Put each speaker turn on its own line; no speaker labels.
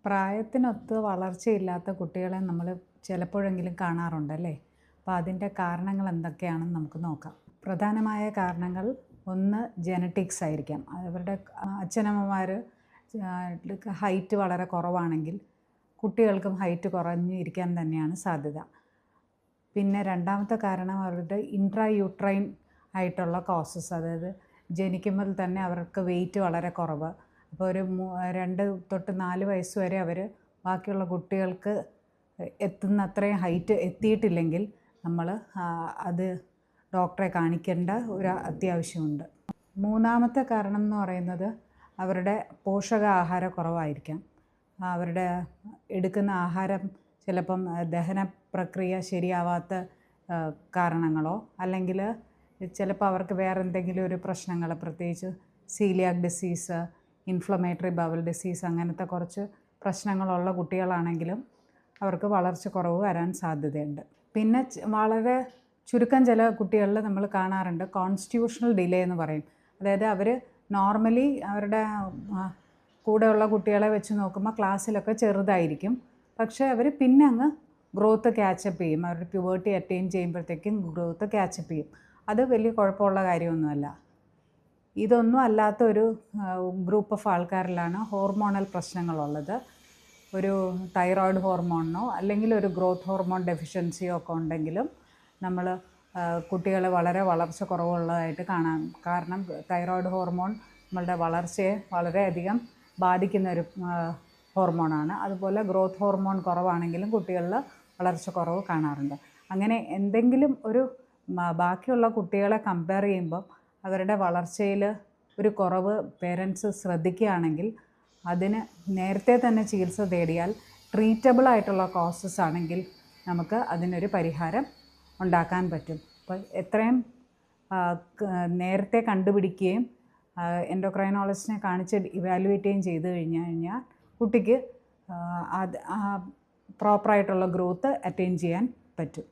പ്രായത്തിനൊത്ത് വളർച്ചയില്ലാത്ത കുട്ടികളെ നമ്മൾ ചിലപ്പോഴെങ്കിലും കാണാറുണ്ടല്ലേ. അപ്പോൾ അതിൻ്റെ കാരണങ്ങൾ എന്തൊക്കെയാണെന്ന് നമുക്ക് നോക്കാം. പ്രധാനമായ കാരണങ്ങൾ ഒന്ന് ജെനറ്റിക്സ് ആയിരിക്കാം. അവരുടെ അച്ഛനമ്മമാർ ഹൈറ്റ് വളരെ കുറവാണെങ്കിൽ കുട്ടികൾക്കും ഹൈറ്റ് കുറഞ്ഞിരിക്കാൻ തന്നെയാണ് സാധ്യത. പിന്നെ രണ്ടാമത്തെ കാരണം അവരുടെ ഇൻട്രായൂട്രൈൻ ആയിട്ടുള്ള കോസസ്, അതായത് ജനിക്കുമ്പോൾ തന്നെ അവർക്ക് വെയിറ്റ് വളരെ കുറവ്. അപ്പോൾ ഒരു 2 തൊട്ട് 4 വയസ്സ് വരെ അവർ ബാക്കിയുള്ള കുട്ടികൾക്ക് എത്തുന്ന അത്രയും ഹൈറ്റ് എത്തിയിട്ടില്ലെങ്കിൽ നമ്മൾ അത് ഡോക്ടറെ കാണിക്കേണ്ട ഒരു അത്യാവശ്യമുണ്ട്. മൂന്നാമത്തെ കാരണം എന്ന് പറയുന്നത് അവരുടെ പോഷകാഹാര കുറവായിരിക്കാം. അവരുടെ എടുക്കുന്ന ആഹാരം ചിലപ്പം ദഹന പ്രക്രിയ ശരിയാവാത്ത കാരണങ്ങളോ അല്ലെങ്കിൽ ചിലപ്പോൾ അവർക്ക് വേറെ എന്തെങ്കിലും ഒരു പ്രശ്നങ്ങൾ, പ്രത്യേകിച്ച് coeliac disease, inflammatory bowel disease, അങ്ങനത്തെ കുറച്ച് പ്രശ്നങ്ങളുള്ള കുട്ടികളാണെങ്കിലും അവർക്ക് വളർച്ച കുറവ് വരാൻ സാധ്യതയുണ്ട്. പിന്നെ വളരെ ചുരുക്കം ചില കുട്ടികളിൽ നമ്മൾ കാണാറുണ്ട് കോൺസ്റ്റിറ്റ്യൂഷണൽ ഡിലേ എന്ന് പറയും. അതായത് അവർ നോർമലി അവരുടെ കൂടെയുള്ള കുട്ടികളെ വെച്ച് നോക്കുമ്പോൾ ക്ലാസ്സിലൊക്കെ ചെറുതായിരിക്കും, പക്ഷേ അവർ പിന്നെ അങ്ങ് ഗ്രോത്ത് ക്യാച്ചപ്പ് ചെയ്യും. അവരുടെ പ്യൂബർട്ടി അറ്റൈൻ ചെയ്യുമ്പോഴത്തേക്കും ഗ്രോത്ത് ക്യാച്ചപ്പ് ചെയ്യും. അത് വലിയ കുഴപ്പമുള്ള കാര്യമൊന്നുമല്ല. ഇതൊന്നും അല്ലാത്ത ഒരു ഗ്രൂപ്പ് ഓഫ് ആൾക്കാരിലാണ് ഹോർമോണൽ പ്രശ്നങ്ങളുള്ളത്. ഒരു തൈറോയ്ഡ് ഹോർമോണിനോ അല്ലെങ്കിൽ ഒരു ഗ്രോത്ത് ഹോർമോൺ ഡെഫിഷ്യൻസിയോ ഒക്കെ ഉണ്ടെങ്കിലും നമ്മൾ കുട്ടികളെ വളരെ വളർച്ച കുറവുള്ളതായിട്ട് കാണാം. കാരണം തൈറോയ്ഡ് ഹോർമോൺ നമ്മളുടെ വളർച്ചയെ വളരെയധികം ബാധിക്കുന്ന ഒരു ഹോർമോണാണ്. അതുപോലെ ഗ്രോത്ത് ഹോർമോൺ കുറവാണെങ്കിലും കുട്ടികളിൽ വളർച്ച കുറവ് കാണാറുണ്ട്. അങ്ങനെ എന്തെങ്കിലും ഒരു ബാക്കിയുള്ള കുട്ടികളെ കമ്പയർ ചെയ്യുമ്പം അവരുടെ വളർച്ചയിൽ ഒരു കുറവ് പേരൻസ് ശ്രദ്ധിക്കുകയാണെങ്കിൽ അതിന് നേരത്തെ തന്നെ ചികിത്സ തേടിയാൽ ട്രീറ്റബിൾ ആയിട്ടുള്ള കോസസ് ആണെങ്കിൽ നമുക്ക് അതിനൊരു പരിഹാരം ഉണ്ടാക്കാൻ പറ്റും. അപ്പോൾ എത്രയും നേരത്തെ കണ്ടുപിടിക്കുകയും എൻഡോക്രൈനോളജിസ്റ്റിനെ കാണിച്ച് ഇവാലുവേറ്റ് ചെയ്ത് കഴിഞ്ഞാൽ കുട്ടിക്ക് പ്രോപ്പറായിട്ടുള്ള ഗ്രോത്ത് അറ്റൈൻ ചെയ്യാൻ പറ്റും.